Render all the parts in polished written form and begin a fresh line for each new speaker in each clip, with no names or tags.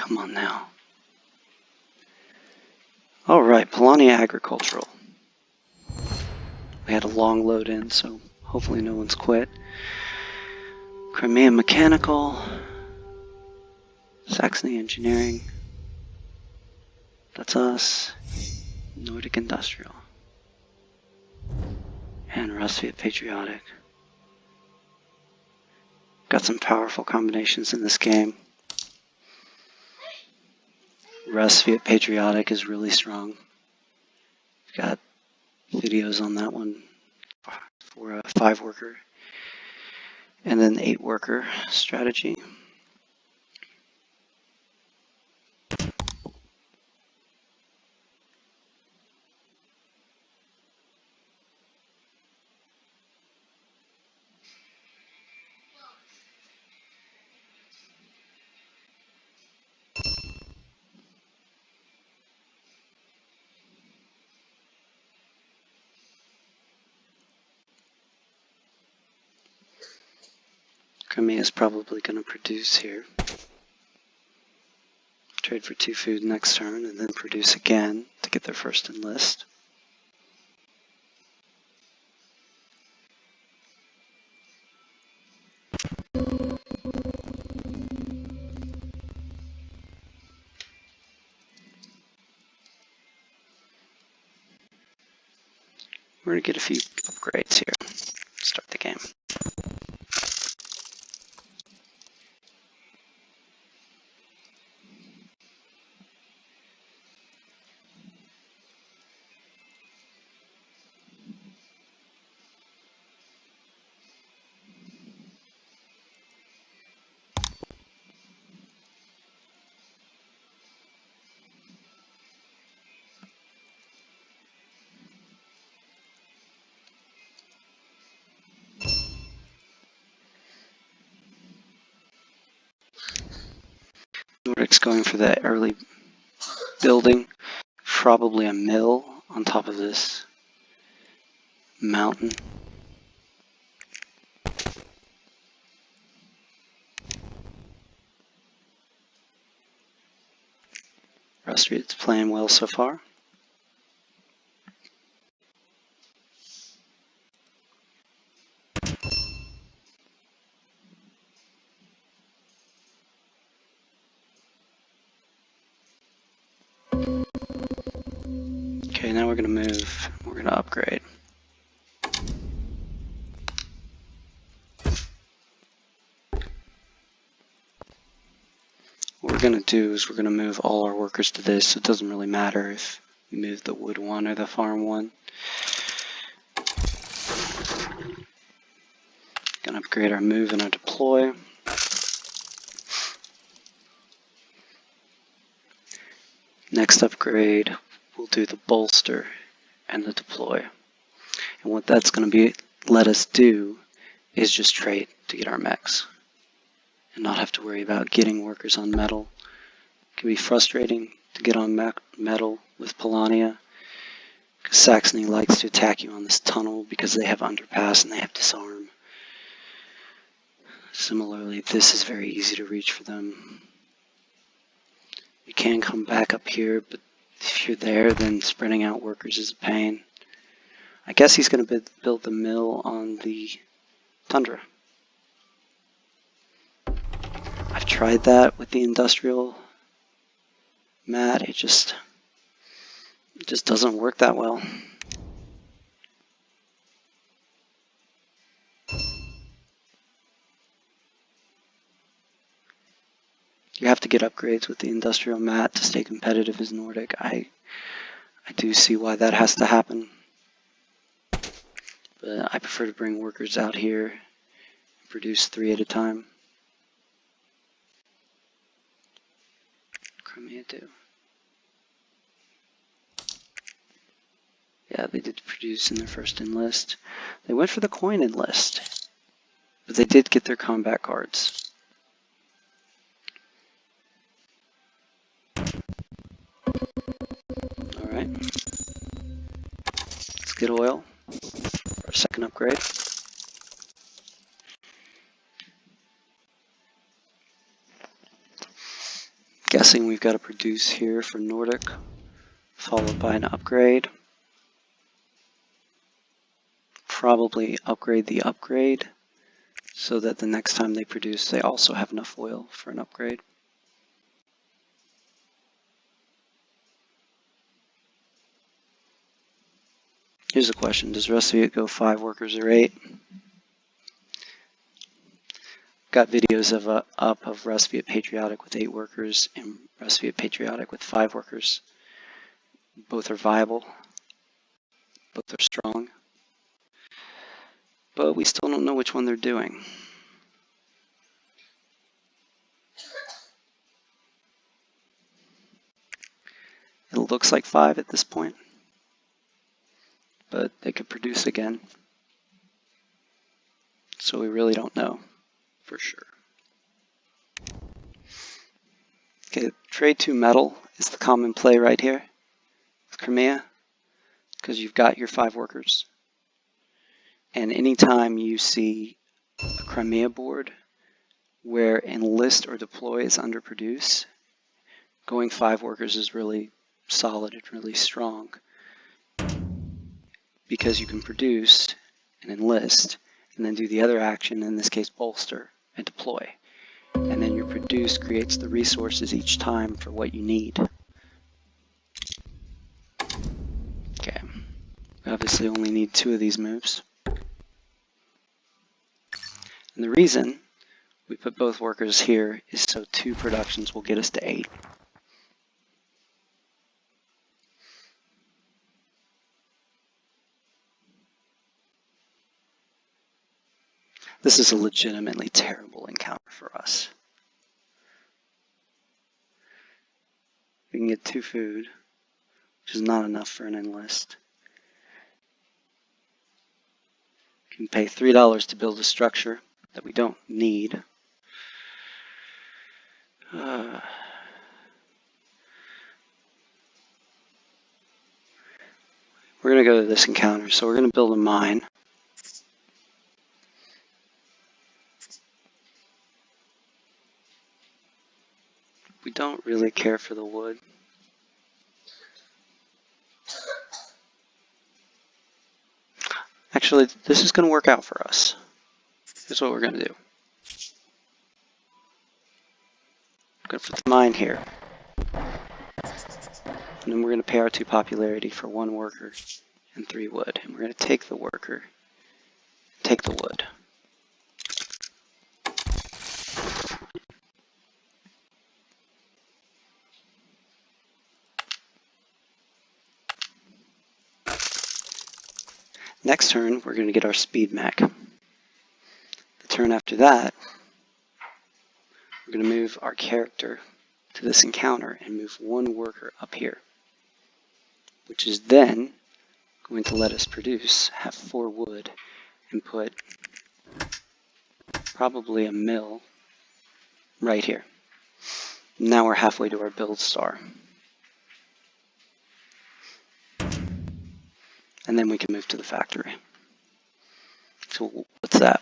Come on now. Alright, Polania Agricultural. We had a long load in, so hopefully no one's quit. Crimea Mechanical. Saxony Engineering. That's us. Nordic Industrial. And Rusviet Patriotic. Got some powerful combinations in this game. Rusviet Patriotic is really strong. Got videos on that one for a 5-worker and then 8-worker strategy. Crimea is probably going to produce here. Trade for 2 food next turn and then produce again to get their first enlist. We're going to get a few upgrades here. Start the game. Nordic's going for that early building, probably a mill on top of this mountain. Rusviet's playing well so far. Okay, now we're going to move. We're going to upgrade. What we're going to do is we're going to move all our workers to this, so it doesn't really matter if we move the wood one or the farm one. Going to upgrade our move and our deploy. Next upgrade, we'll do the bolster and the deploy. And what that's going to let us do is just trade to get our mechs and not have to worry about getting workers on metal. It can be frustrating to get on metal with Polania because Saxony likes to attack you on this tunnel because they have underpass and they have disarm. Similarly, this is very easy to reach for them. You can come back up here, but if you're there, then spreading out workers is a pain. I guess he's going to build the mill on the tundra. I've tried that with the industrial mat. It just doesn't work that well. You have to get upgrades with the industrial mat to stay competitive as Nordic. I do see why that has to happen. But I prefer to bring workers out here and produce 3 at a time. Crimea too. Yeah, they did produce in their first enlist. They went for the coin enlist, but they did get their combat cards. Alright. Let's get oil for our second upgrade. Guessing we've got to produce here for Nordic, followed by an upgrade. Probably upgrade the upgrade so that the next time they produce they also have enough oil for an upgrade. Here's a question, does Recipe go 5 workers or 8? Got videos up of Recipe Patriotic with 8 workers and Recipe Patriotic with 5 workers. Both are viable, both are strong, but we still don't know which one they're doing. It looks like 5 at this point, but they could produce again. So we really don't know for sure. Okay, trade 2 metal is the common play right here with Crimea, because you've got your 5 workers. And anytime you see a Crimea board where enlist or deploy is underproduce, going 5 workers is really solid and really strong, because you can produce and enlist and then do the other action, in this case bolster and deploy. And then your produce creates the resources each time for what you need. Okay, we obviously only need 2 of these moves. And the reason we put both workers here is so 2 productions will get us to 8. This is a legitimately terrible encounter for us. We can get 2 food, which is not enough for an enlist. We can pay $3 to build a structure that we don't need. We're going to go to this encounter, so we're going to build a mine. We don't really care for the wood. Actually, this is going to work out for us. Here's what we're going to do. We're going to put the mine here. And then we're going to pay our 2 popularity for 1 worker and 3 wood. And we're going to take the worker, take the wood. Next turn, we're going to get our speed mech. The turn after that, we're going to move our character to this encounter and move 1 worker up here, which is then going to let us produce, have 4 wood, and put probably a mill right here. Now we're halfway to our build star. And then we can move to the factory. So what's that?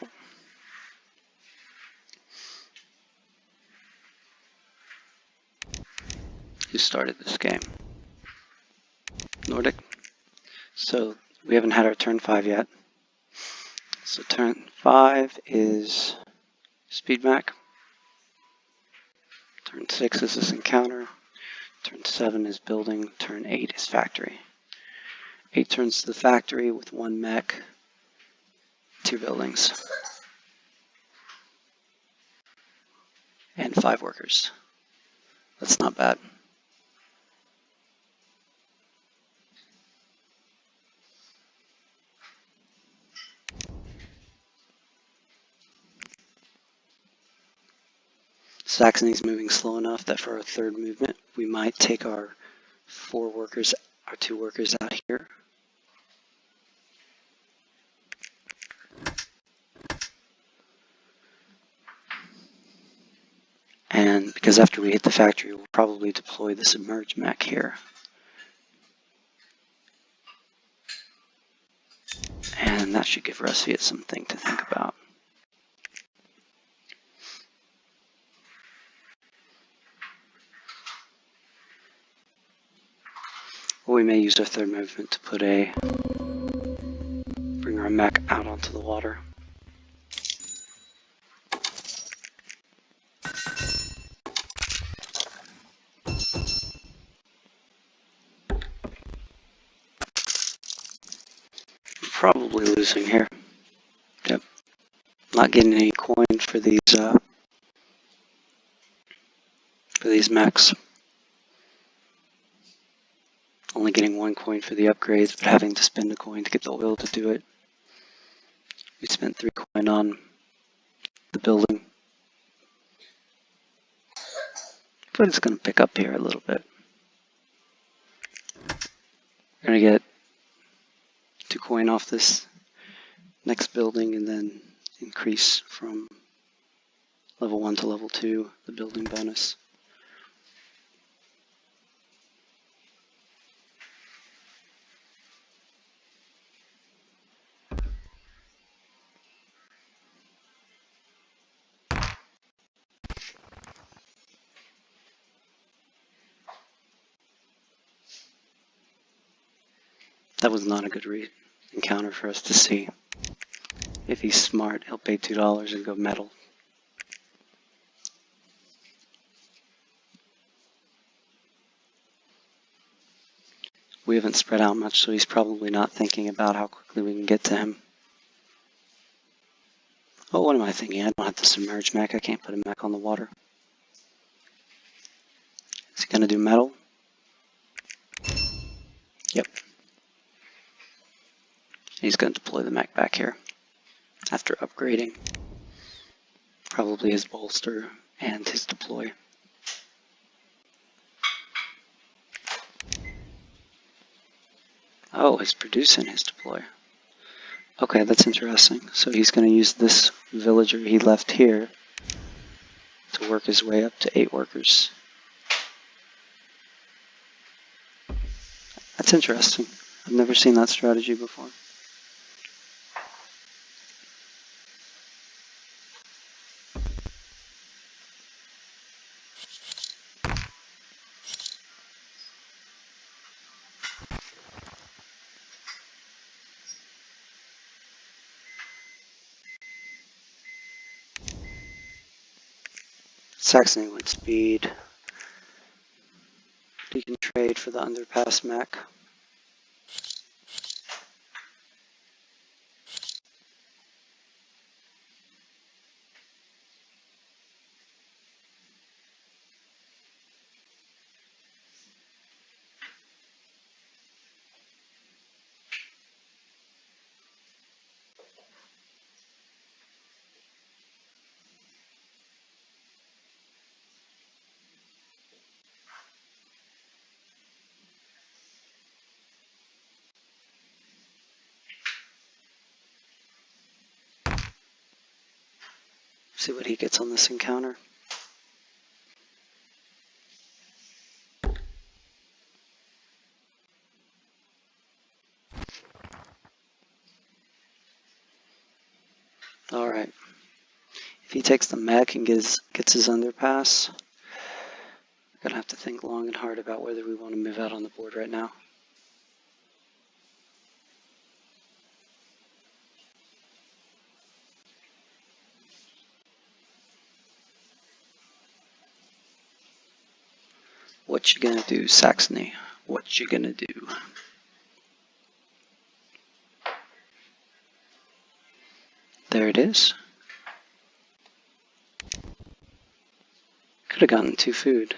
Who started this game? Nordic. So we haven't had our turn 5 yet. So turn 5 is speed mech. Turn 6 is this encounter. Turn 7 is building. Turn 8 is factory. 8 turns to the factory with 1 mech, 2 buildings, and 5 workers. That's not bad. Saxony's moving slow enough that for our 3rd movement, we might take our 4 workers, our 2 workers out here. And because after we hit the factory, we'll probably deploy the submerged mech here. And that should give Recipe something to think about. Or we may use our third movement to bring our mech out onto the water. Probably losing here. Yep. Not getting any coin for these mechs. Only getting 1 coin for the upgrades, but having to spend a coin to get the oil to do it. We spent 3 coin on the building. But it's going to pick up here a little bit. We're going to get 2 coin off this next building and then increase from level 1 to level 2, the building bonus. That was not a good encounter for us to see. If he's smart, he'll pay $2 and go metal. We haven't spread out much, so he's probably not thinking about how quickly we can get to him. Oh, what am I thinking? I don't have to submerge mech. I can't put a mech on the water. Is he going to do metal? Yep. He's going to deploy the mech back here after upgrading. Probably his bolster and his deploy. Oh, he's producing his deploy. Okay, that's interesting. So he's going to use this villager he left here to work his way up to 8 workers. That's interesting. I've never seen that strategy before. Saxony went speed. He can trade for the underpass mech. See what he gets on this encounter. Alright. If he takes the mech and gets his underpass, we're going to have to think long and hard about whether we want to move out on the board right now. What you gonna do, Saxony? What you gonna do? There it is. Could have gotten 2 food,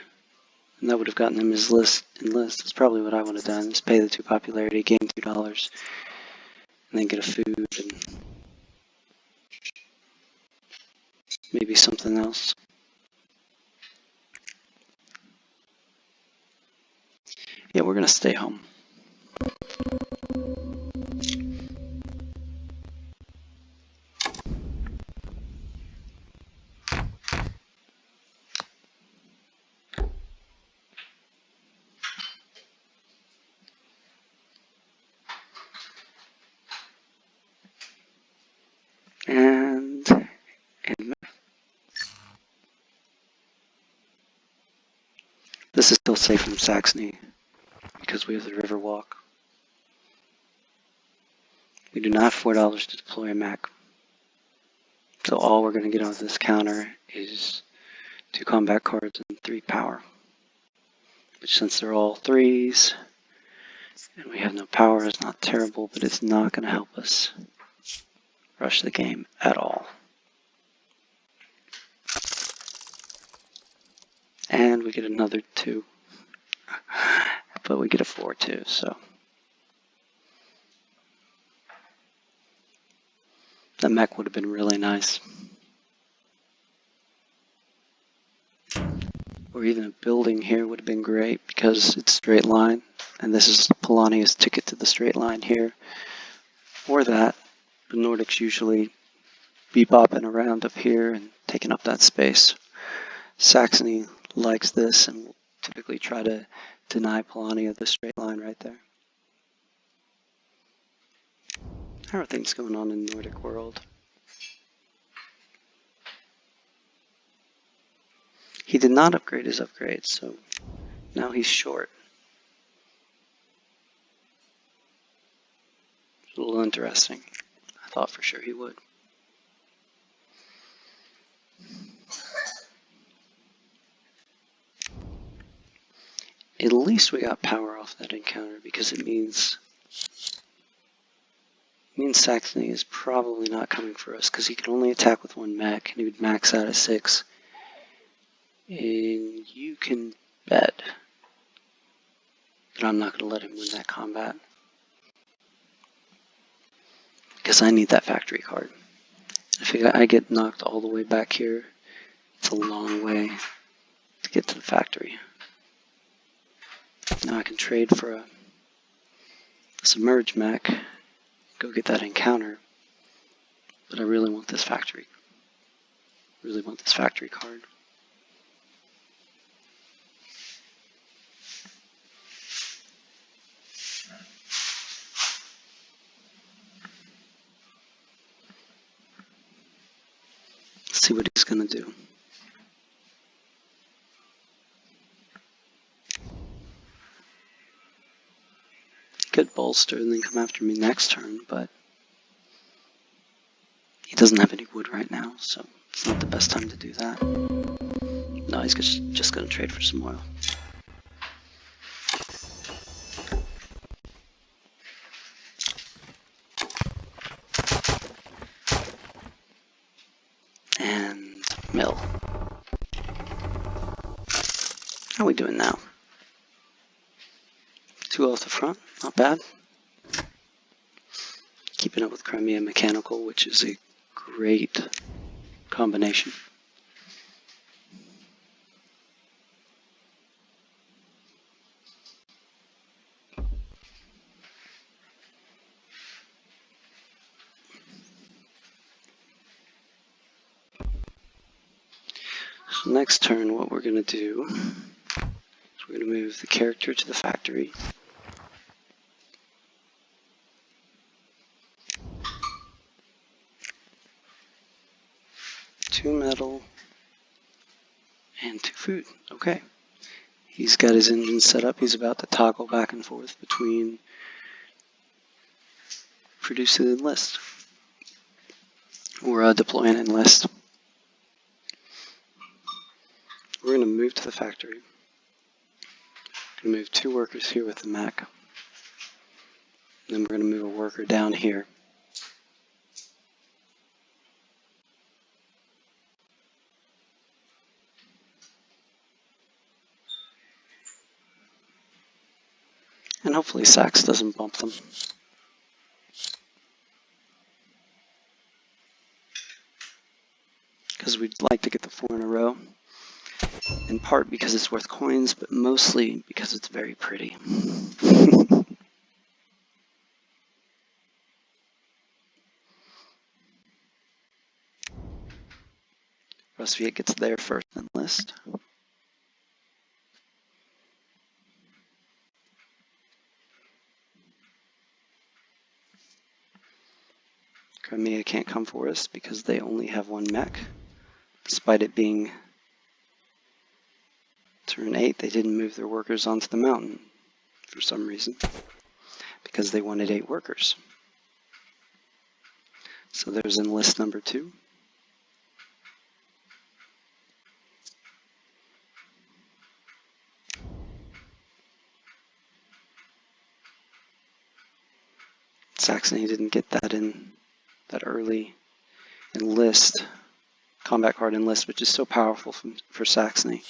and that would have gotten him his list. That's probably what I would have done, is pay the 2 popularity, gain $2, and then get a food and maybe something else. Yeah, we're gonna stay home. And this is still safe from Saxony, because we have the river walk. We do not have $4 to deploy a mech. So all we're going to get on this counter is 2 combat cards and 3 power. Which, since they're all 3s and we have no power, is not terrible, but it's not going to help us rush the game at all. And we get another 2. But we get a 4 too, so. The mech would have been really nice. Or even a building here would have been great because it's straight line. And this is Polania's ticket to the straight line here. Or that. The Nordics usually be bopping around up here and taking up that space. Saxony likes this and will typically try to deny Polania the straight line right there. How are things going on in the Nordic world? He did not upgrade his upgrades, so now he's short. It's a little interesting. I thought for sure he would. At least we got power off that encounter because it means Saxony is probably not coming for us because he can only attack with 1 mech and he would max out at 6. And you can bet that I'm not going to let him win that combat because I need that factory card. If I get knocked all the way back here, it's a long way to get to the factory. Now I can trade for a submerged mech, go get that encounter, but I really want this factory. Really want this factory card. Let's see what he's gonna do. He could bolster and then come after me next turn, but he doesn't have any wood right now, so it's not the best time to do that. No, he's just gonna trade for some oil. And mill. How are we doing now? 2 off the front, not bad. Keeping up with Crimea Mechanical, which is a great combination. So next turn, what we're going to do is we're going to move the character to the factory. Two metal and 2 food. Okay. He's got his engine set up. He's about to toggle back and forth between producing and enlist. Or deploying and enlist. We're going to move to the factory. Going to move 2 workers here with the mech. And then we're going to move a worker down here. And hopefully Sax doesn't bump them. Because we'd like to get the 4 in a row. In part because it's worth coins, but mostly because it's very pretty. Rusviet gets there first in the list. Crimea can't come for us because they only have 1 mech. Despite it being turn 8, they didn't move their workers onto the mountain. for some reason, because they wanted 8 workers. So there's enlist number 2. Saxony didn't get that in that early enlist, combat card enlist, which is so powerful for Saxony,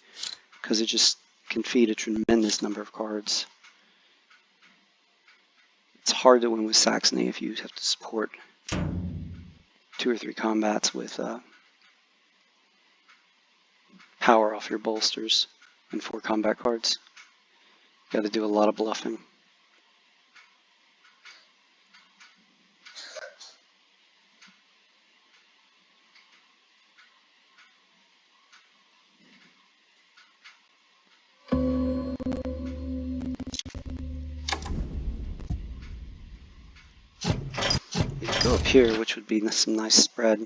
because it just can feed a tremendous number of cards. It's hard to win with Saxony if you have to support 2 or 3 combats with power off your bolsters and 4 combat cards. You got to do a lot of bluffing. We could go up here, which would be some nice spread,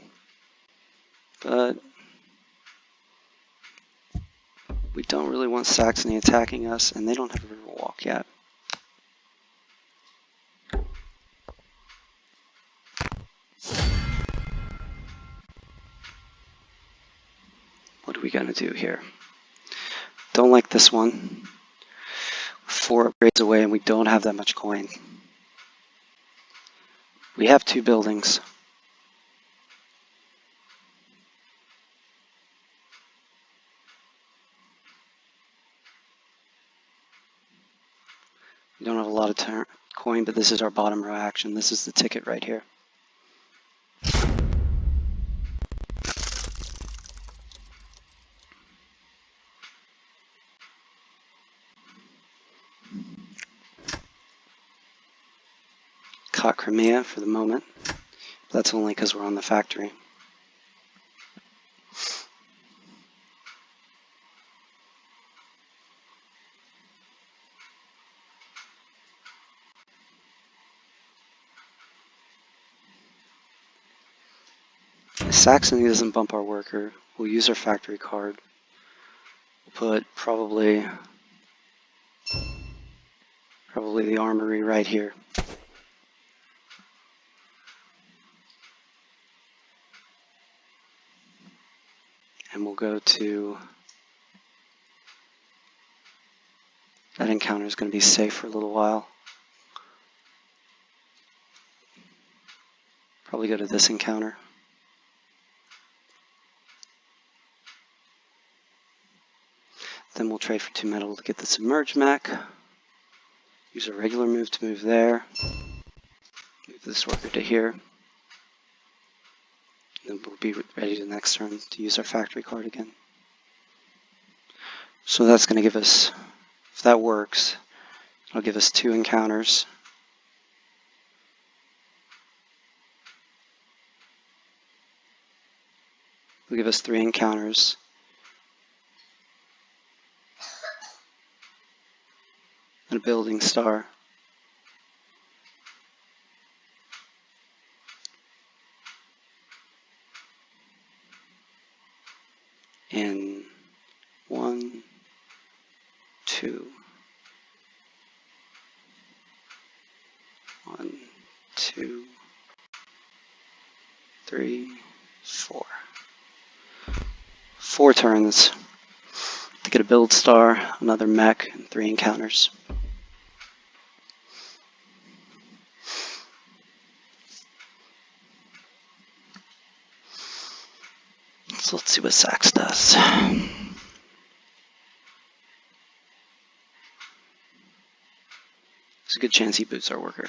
but we don't really want Saxony attacking us, and they don't have a river walk yet. What are we going to do here? Don't like this one. 4 upgrades away, and we don't have that much coin. We have 2 buildings. We don't have a lot of coin, but this is our bottom row action. This is the ticket right here. Caught Crimea for the moment. That's only because we're on the factory. If Saxony doesn't bump our worker, we'll use our factory card. We'll put probably the armory right here. And we'll go to... That encounter is going to be safe for a little while. Probably go to this encounter. Then we'll trade for 2 metal to get the submerged mech. Use a regular move to move there. Move this worker to here. Then we'll be ready the next turn to use our factory card again. So that's going to give us, if that works, it'll give us 2 encounters. It'll give us 3 encounters. And a building star. In 1, 2, 1, 2, 3, 4. 4 turns to get a build star, another mech, and 3 encounters. So let's see what Sax does. There's a good chance he boots our worker.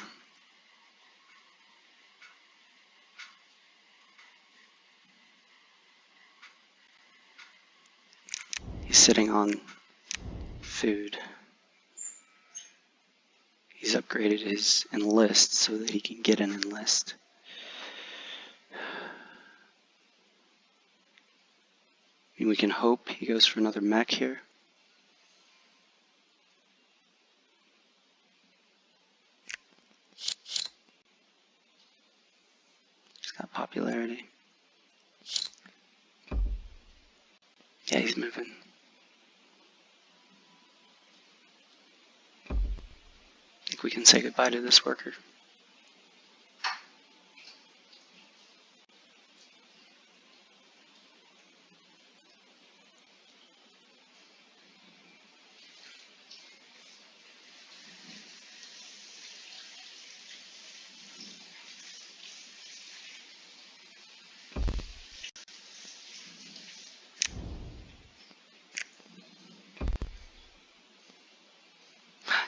He's sitting on food. He's upgraded his enlist so that he can get an enlist. And we can hope he goes for another mech here. He's got popularity. Yeah, he's moving. think we can say goodbye to this worker.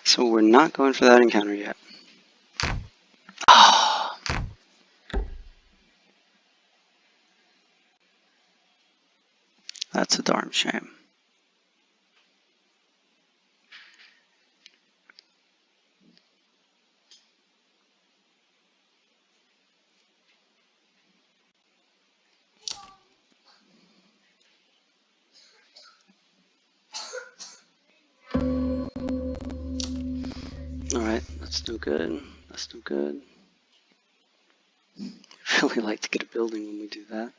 So we're not going for that encounter yet. Oh. That's a darn shame. Alright, that's no good. That's no good. I really like to get a building when we do that.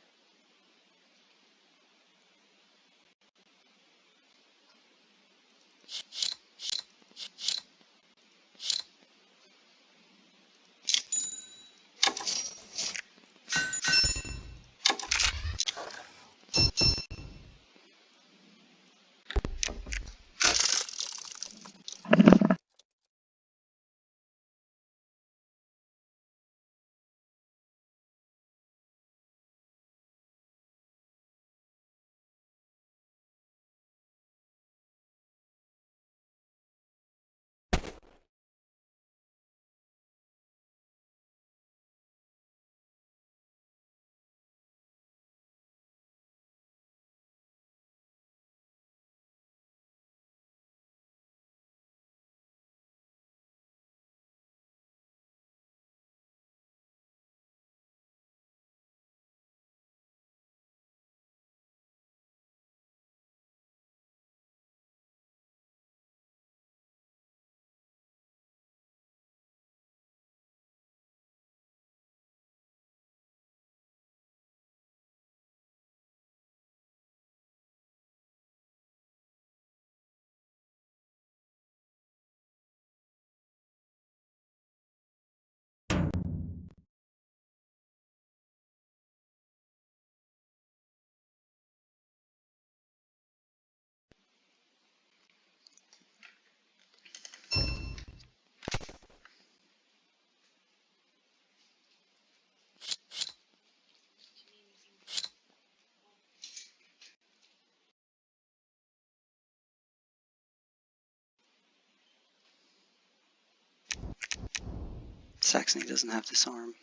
Saxony doesn't have disarm.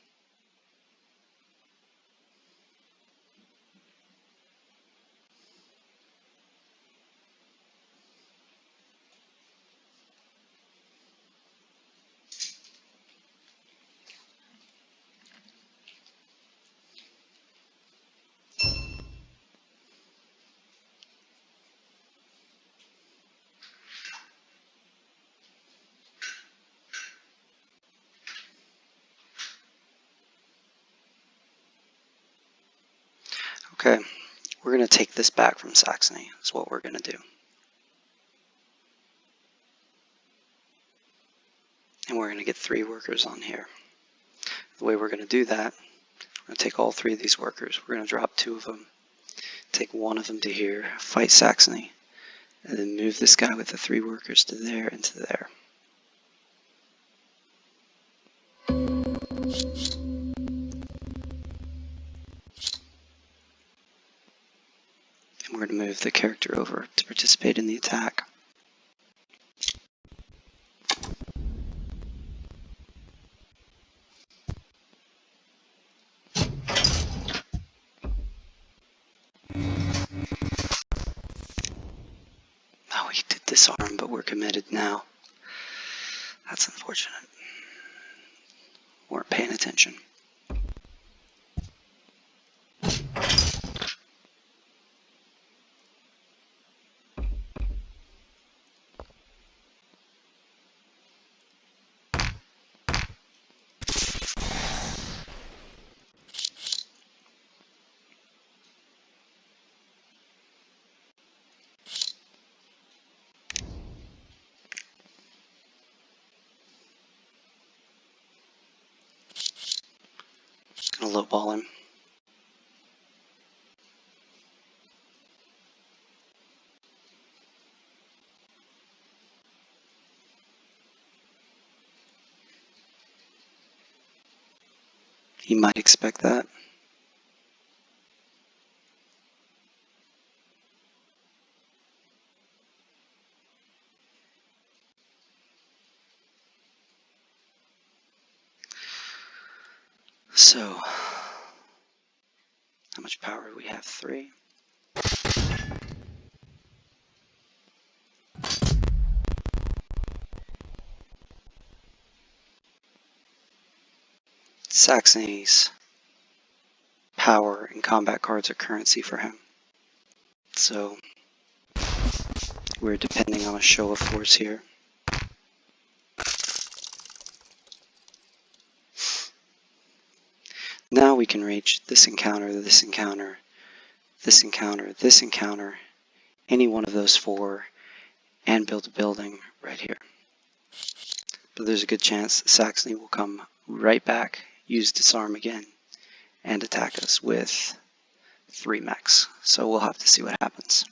Okay, we're going to take this back from Saxony. That's what we're going to do. And we're going to get 3 workers on here. The way we're going to do that, we're going to take all 3 of these workers. We're going to drop 2 of them, take 1 of them to here, fight Saxony, and then move this guy with the 3 workers to there and to there. And we're going to move the character over to participate in the attack. Oh, we did disarm, but we're committed now. That's unfortunate. Weren't paying attention. gonna lowball him. He might expect that. So, how much power do we have? 3. Saxony's power and combat cards are currency for him. So, we're depending on a show of force here. Now we can reach this encounter, this encounter, this encounter, this encounter, any one of those 4, and build a building right here. But there's a good chance Saxony will come right back, use disarm again, and attack us with 3 mechs. So we'll have to see what happens.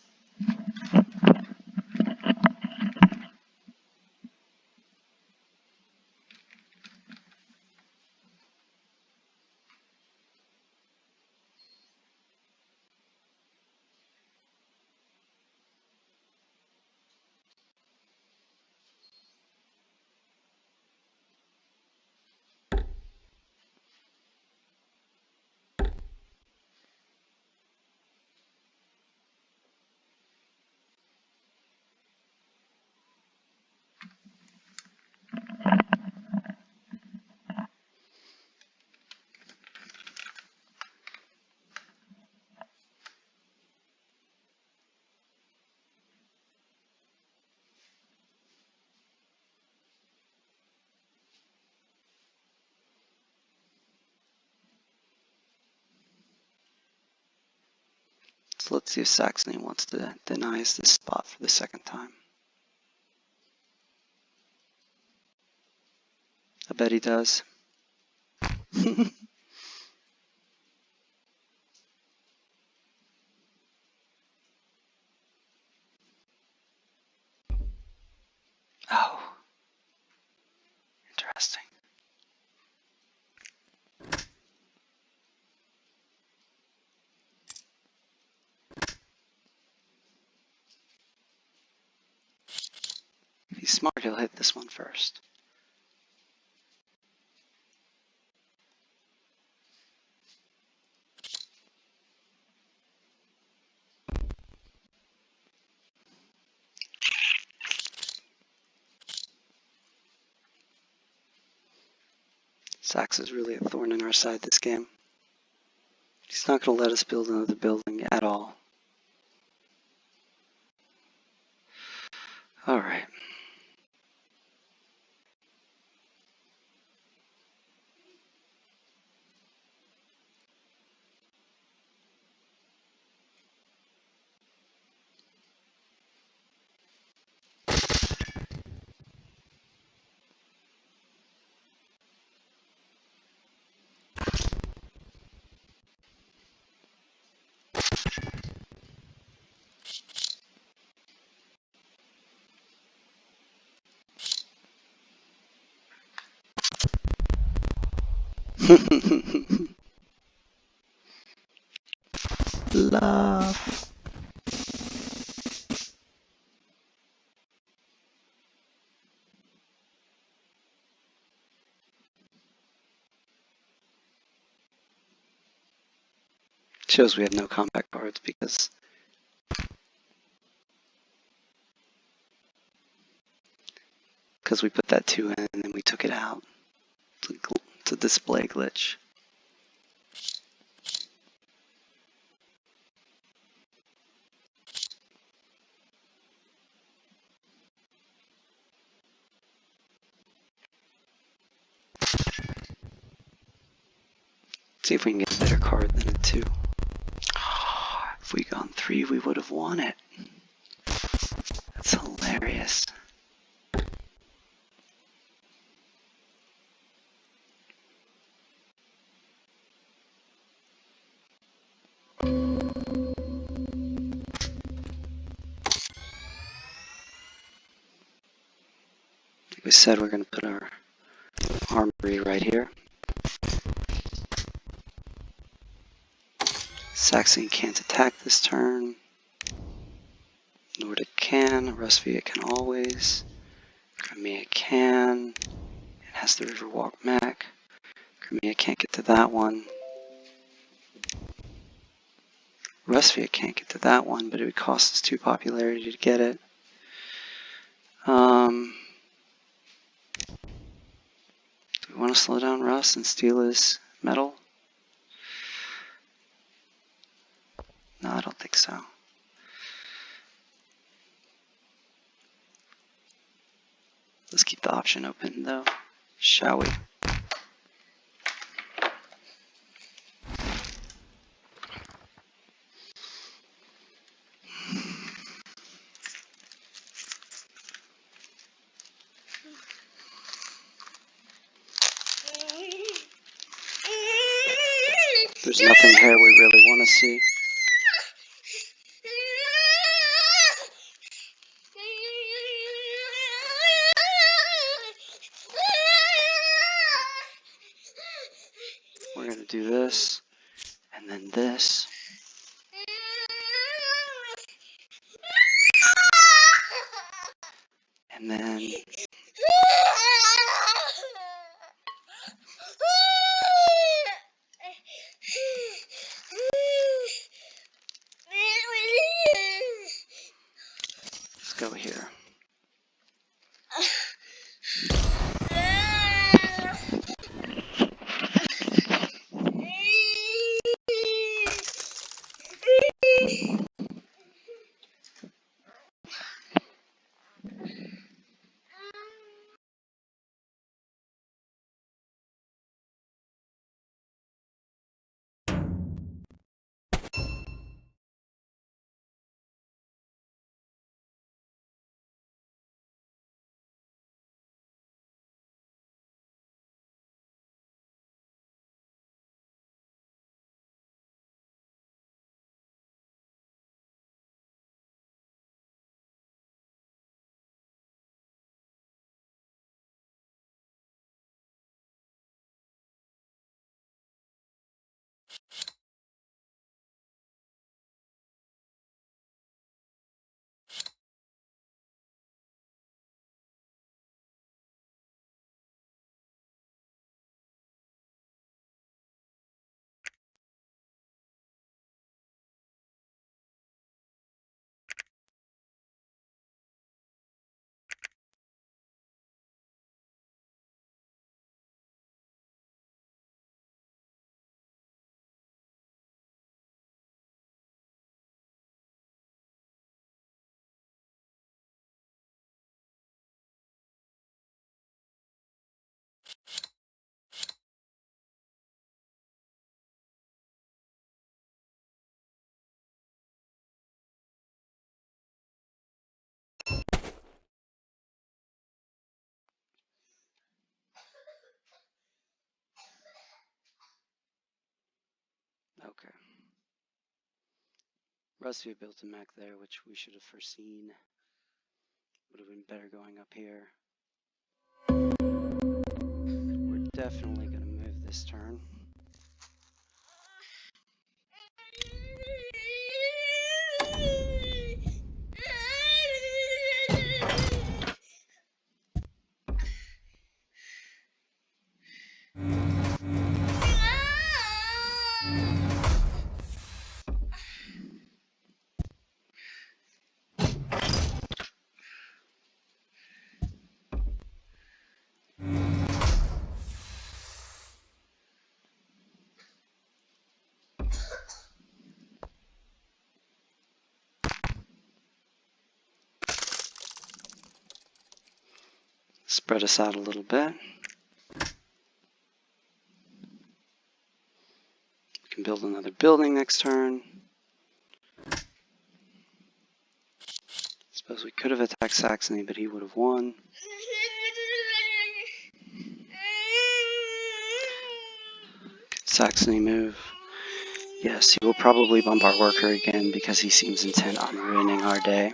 So let's see if Saxony wants to deny us this spot for the second time. I bet he does. Oh, interesting. If he's smart, he'll hit this one first. Sax is really a thorn in our side this game. He's not going to let us build another building at all. Alright. Love. Shows we have no combat cards because we put that 2 in and then we took it out. It's a display glitch. See if we can get a better card than a 2. If we gone 3, we would have won it. That's hilarious. we said, we're going to put our armory right here. Saxony can't attack this turn. Nordic can. Rusvia can always. Crimea can. It has the Riverwalk mech. Crimea can't get to that one. Rusvia can't get to that one, but it would cost us 2 popularity to get it. Do we want to slow down Russ and steal his metal? No, I don't think so. Let's keep the option open though, shall we? There's nothing here we really want to see. We're going to do this, and then this. And then let's go here. Okay. Rusvia built a mech there, which we should have foreseen. Would have been better going up here. We're definitely going to move this turn. Spread us out a little bit. We can build another building next turn. Suppose we could have attacked Saxony, but he would have won. Saxony move. Yes, he will probably bump our worker again because he seems intent on ruining our day.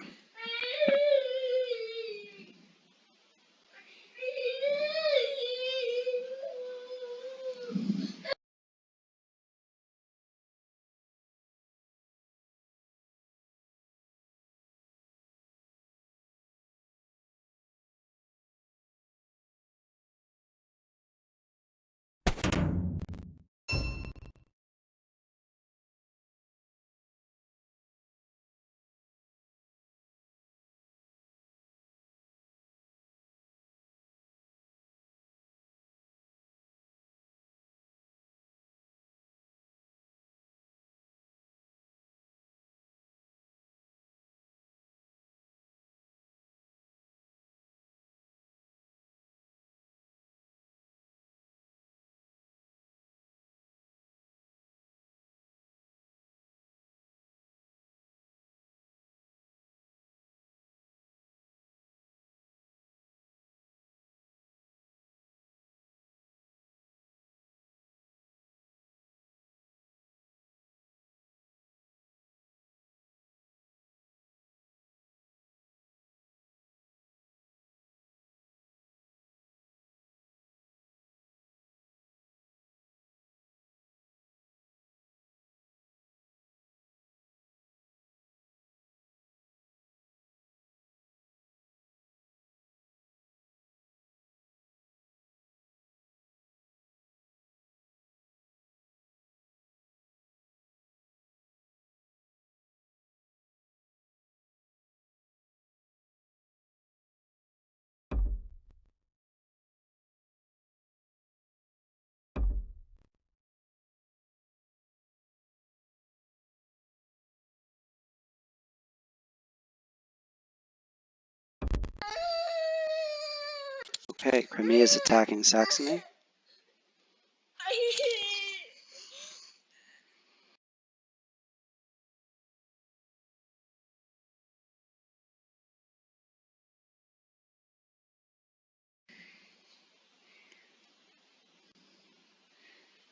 Okay, Crimea is attacking Saxony.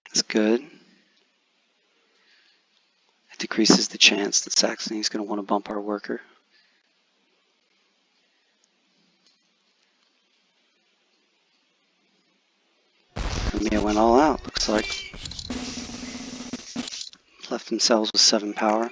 That's good. It decreases the chance that Saxony is going to want to bump our worker. Crimea went all out, looks like. Left themselves with 7 power.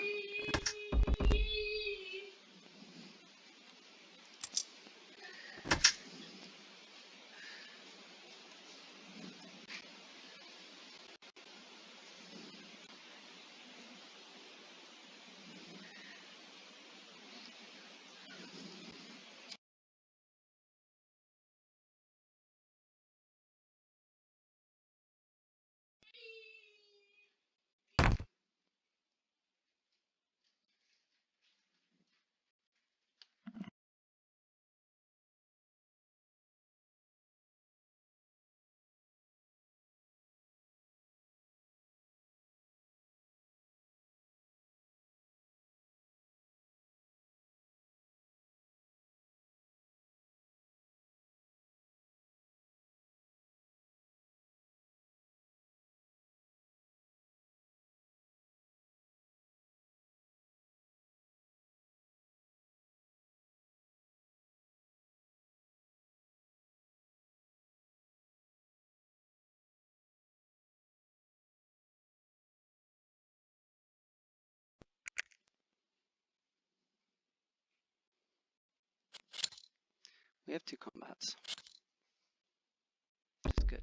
We have 2 combats. Which is good.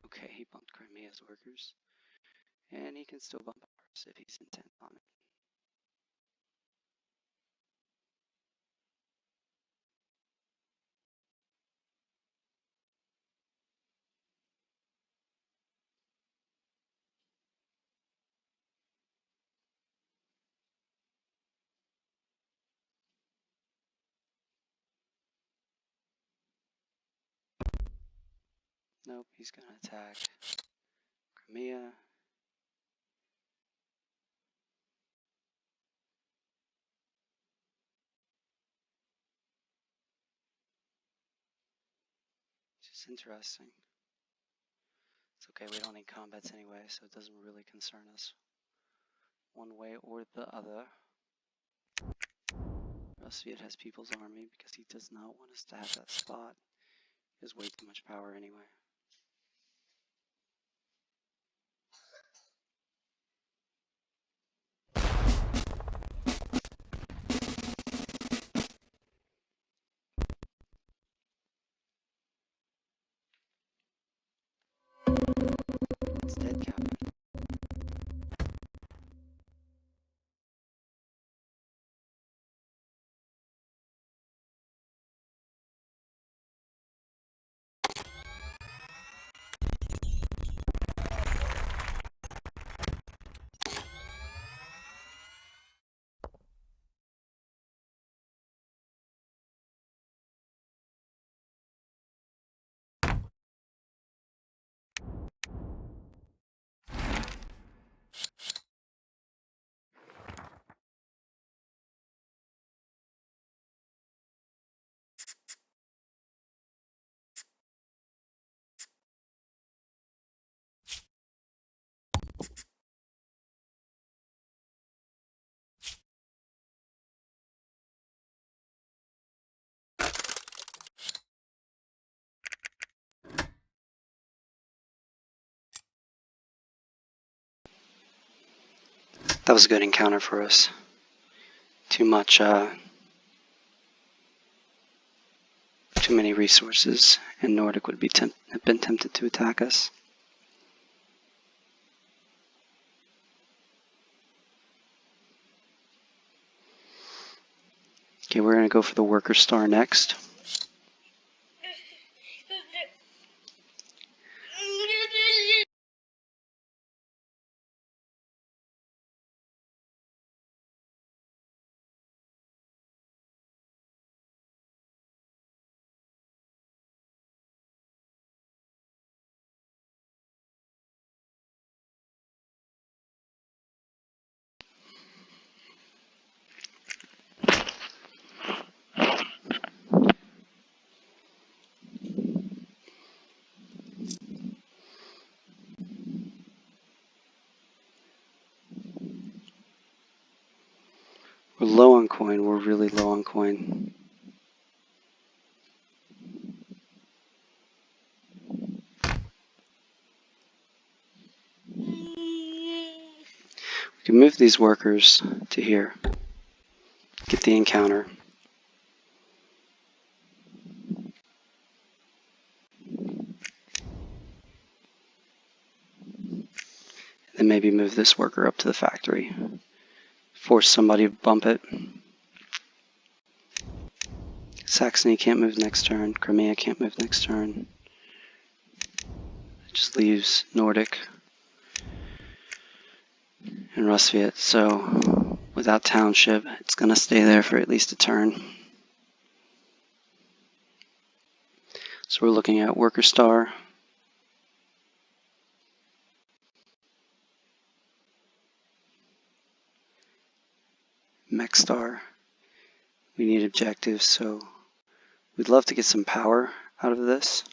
Okay, he bumped Crimea's workers. And he can still bump ours if he's intent on it. Nope, he's going to attack Crimea. Just interesting. It's okay, we don't need combats anyway, so it doesn't really concern us one way or the other. Rusviet has People's Army because he does not want us to have that spot. He has way too much power anyway. It's dead, Captain. That was a good encounter for us. Too many resources, and Nordic would be have been tempted to attack us. Okay, we're going to go for the Worker Star next. coin. We're really low on coin. We can move these workers to here. Get the encounter. Then maybe move this worker up to the factory. Force somebody to bump it. Saxony can't move next turn. Crimea can't move next turn. It just leaves Nordic and Rusviet. So without township, it's going to stay there for at least a turn. So we're looking at worker star. Mech star. We need objectives, so we'd love to get some power out of this.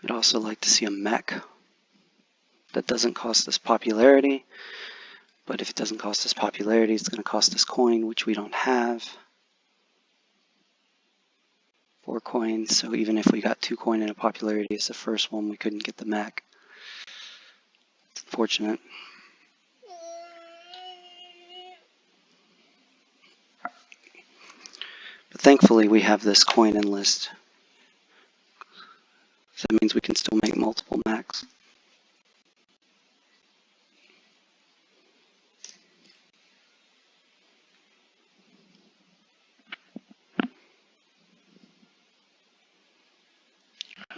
We'd also like to see a mech that doesn't cost us popularity, but if it doesn't cost us popularity, it's going to cost us coin, which we don't have. 4 coins, so even if we got 2 coin and a popularity as the first one, we couldn't get the mech. It's unfortunate. But thankfully we have this coin enlist. So that means we can still make multiple mechs.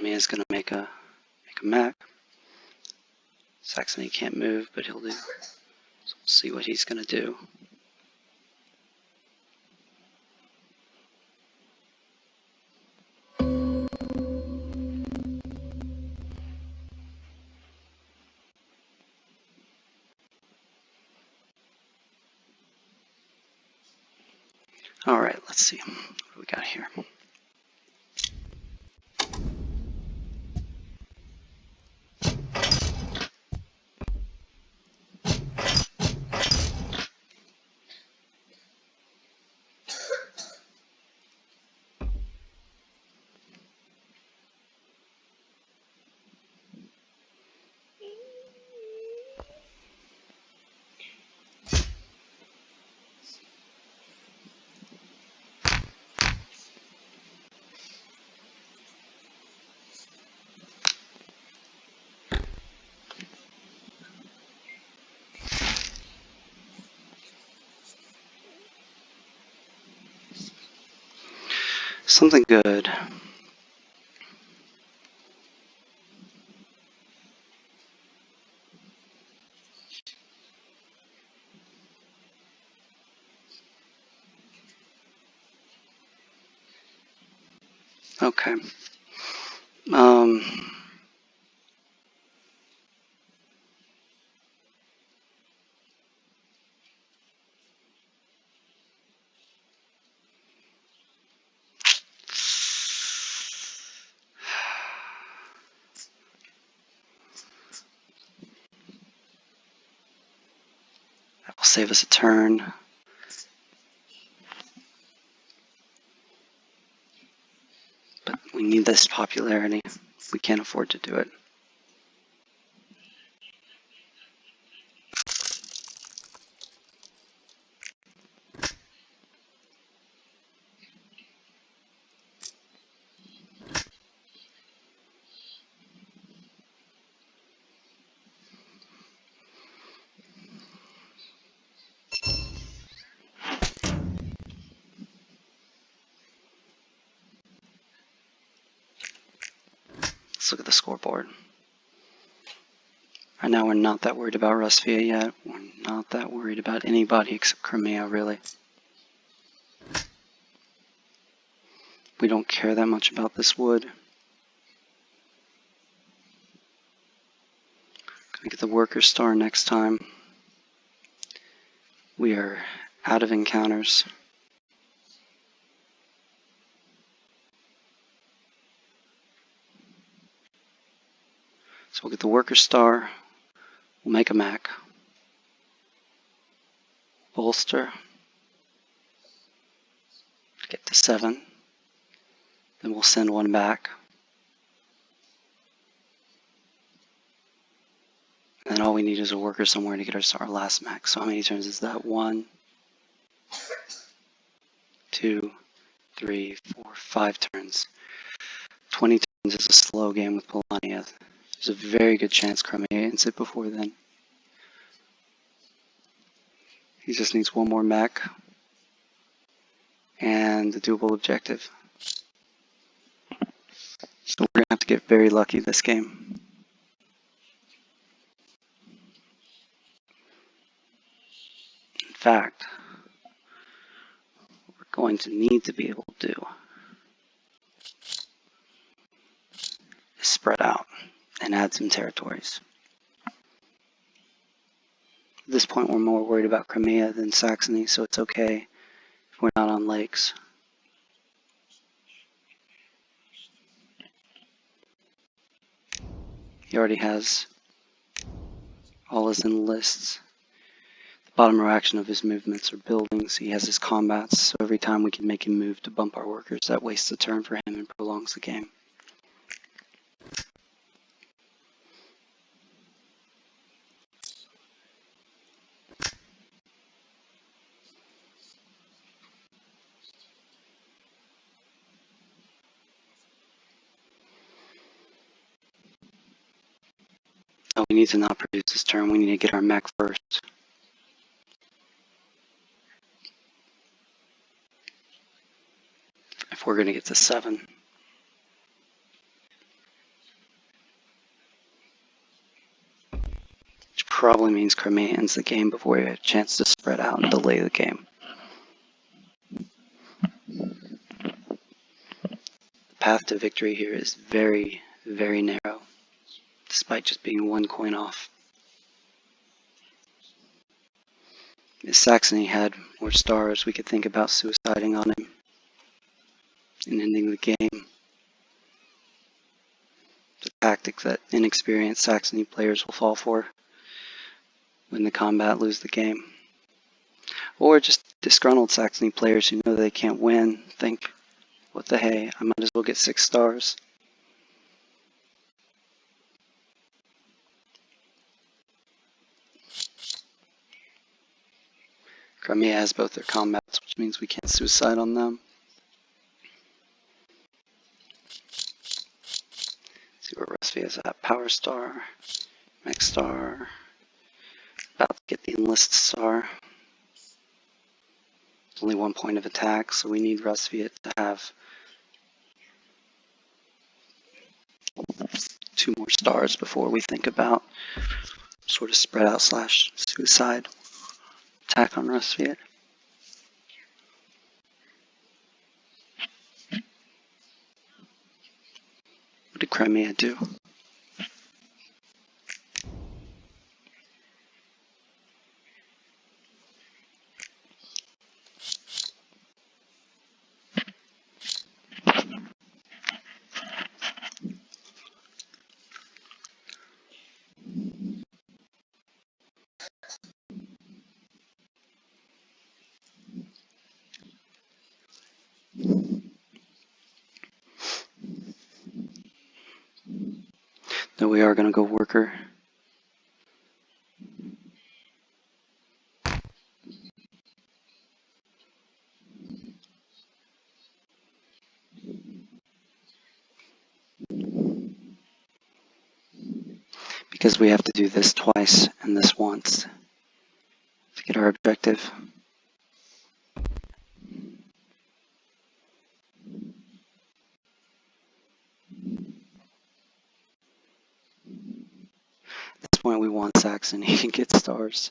Mia's gonna make a mech. Saxony can't move, but he'll do. So we'll see what he's gonna do. Alright, let's see. What do we got here? Something good. Okay. That will save us a turn. But we need this popularity. We can't afford to do it. Let's look at the scoreboard. Right now we're not that worried about Rusvia yet. We're not that worried about anybody except Crimea, really. We don't care that much about this wood. Gonna get the worker star next time. We are out of encounters. So we'll get the worker star. We'll make a mech. Bolster. Get to 7. Then we'll send one back. And then all we need is a worker somewhere to get our last mech. So how many turns is that? 1, 2, 3, 4, 5 turns. 20 turns is a slow game with Polania. There's a very good chance Crimea ends it before then. He just needs one more mech and a doable objective. So we're going to have to get very lucky this game. In fact, what we're going to need to be able to do is spread out and add some territories. At this point, we're more worried about Crimea than Saxony, so it's okay if we're not on lakes. He already has all his enlists. The bottom reaction of his movements are buildings. He has his combats, so every time we can make him move to bump our workers, that wastes a turn for him and prolongs the game. Oh, we need to not produce this turn. We need to get our mech first. If we're going to get to 7. Which probably means Crimea ends the game before we have a chance to spread out and delay the game. The path to victory here is very, very narrow, despite just being 1 coin off. If Saxony had more stars, we could think about suiciding on him and ending the game. The tactic that inexperienced Saxony players will fall for when the combat lose the game. Or just disgruntled Saxony players who know they can't win think, what the hey, I might as well get 6 stars. Crimea has both their combats, which means we can't suicide on them. Let's see where Rusvia is at. Power star, mech star, about to get the enlist star. It's only 1 point of attack, so we need Rusvia to have 2 more stars before we think about sort of spread out / suicide attack on Rusvia. What did Crimea do? No, we are going to go worker. Because we have to do this twice and this once to get our objective. At this point we want Saxony to get stars.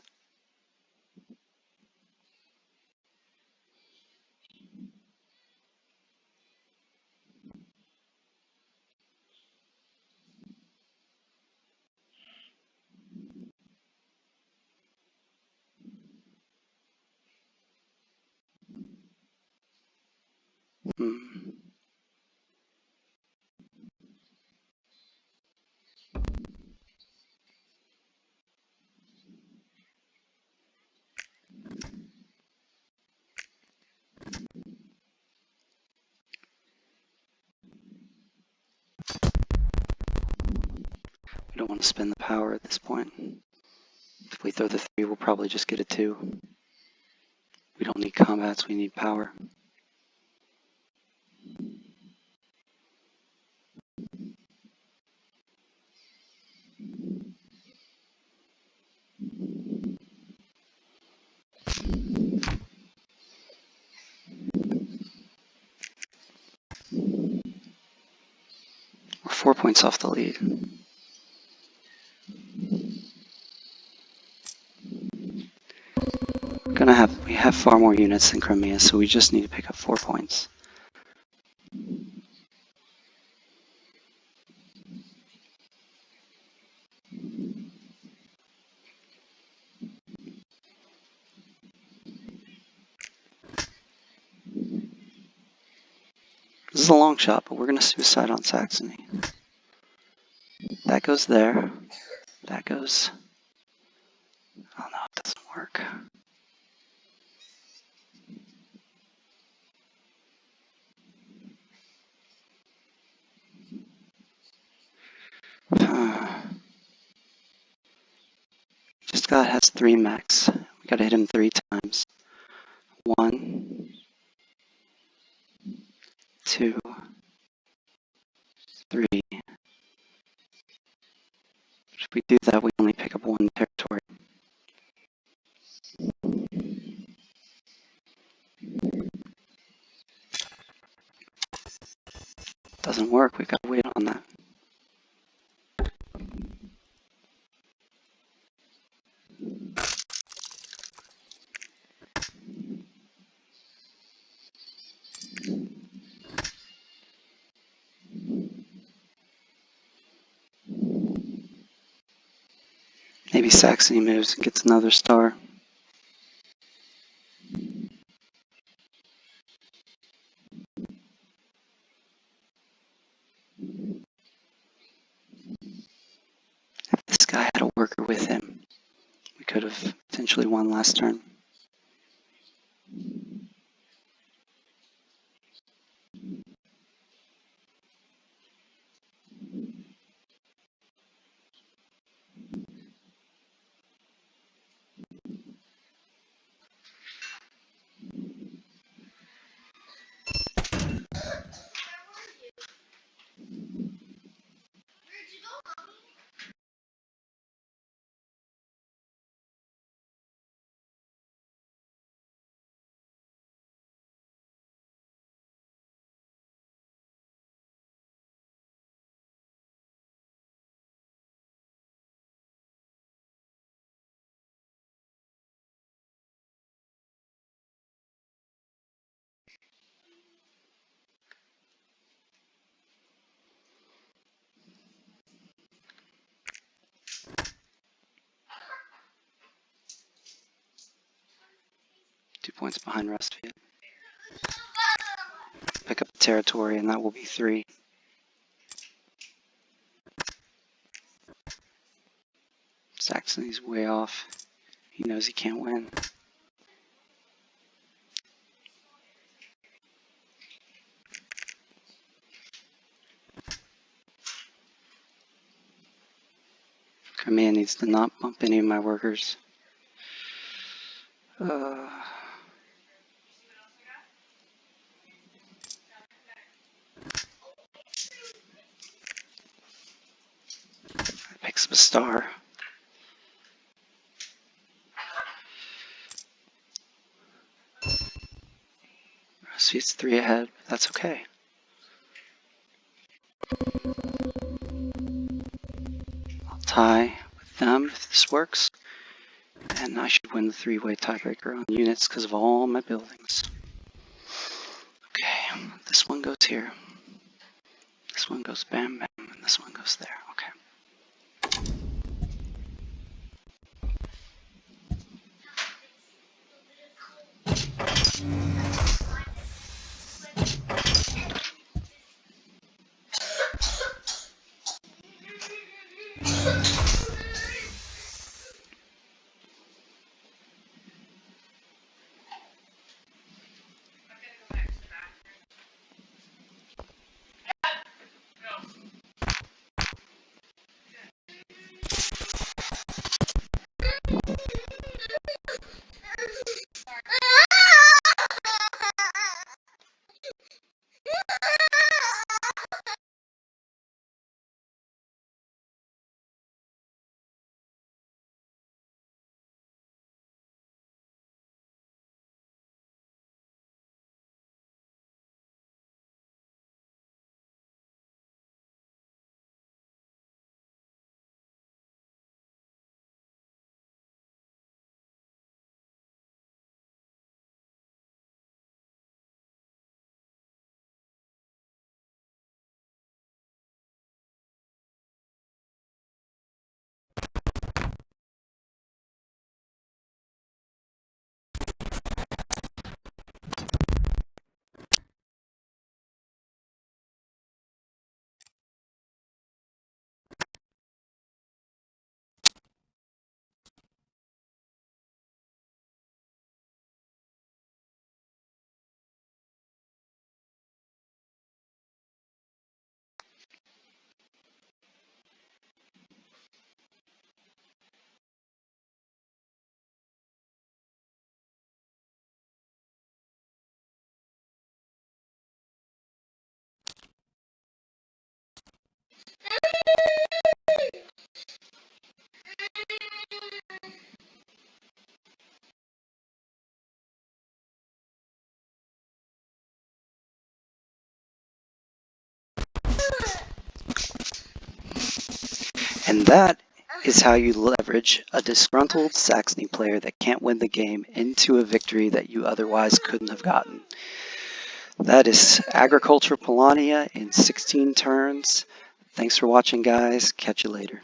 don't want to spend the power at this point. If we throw the 3, we'll probably just get a 2. We don't need combats, we need power. We're 4 points off the lead. We have far more units than Crimea, so we just need to pick up 4 points. This is a long shot, but we're going to suicide on Saxony. That goes there. That goes... Oh no, it doesn't work. Just God has 3 mechs. We gotta hit him 3 times. 1, 2, 3. If we do that, we only pick up 1 territory. Doesn't work, we gotta wait on that. Maybe Saxony moves and gets another star. If this guy had a worker with him, we could have potentially won last turn. Points behind Rustfield. Pick up the territory, and that will be 3. Saxony's way off. He knows he can't win. Crimea needs to not bump any of my workers. Picks up a star. Rustfield's 3 ahead, but that's okay. I'll tie with them if this works. And I should win the 3-way tiebreaker on units because of all my buildings. Okay, this one goes here. This one goes bam bam, and this one goes there. Okay. And that is how you leverage a disgruntled Saxony player that can't win the game into a victory that you otherwise couldn't have gotten. That is Agriculture Polania in 16 turns. Thanks for watching, guys. Catch you later.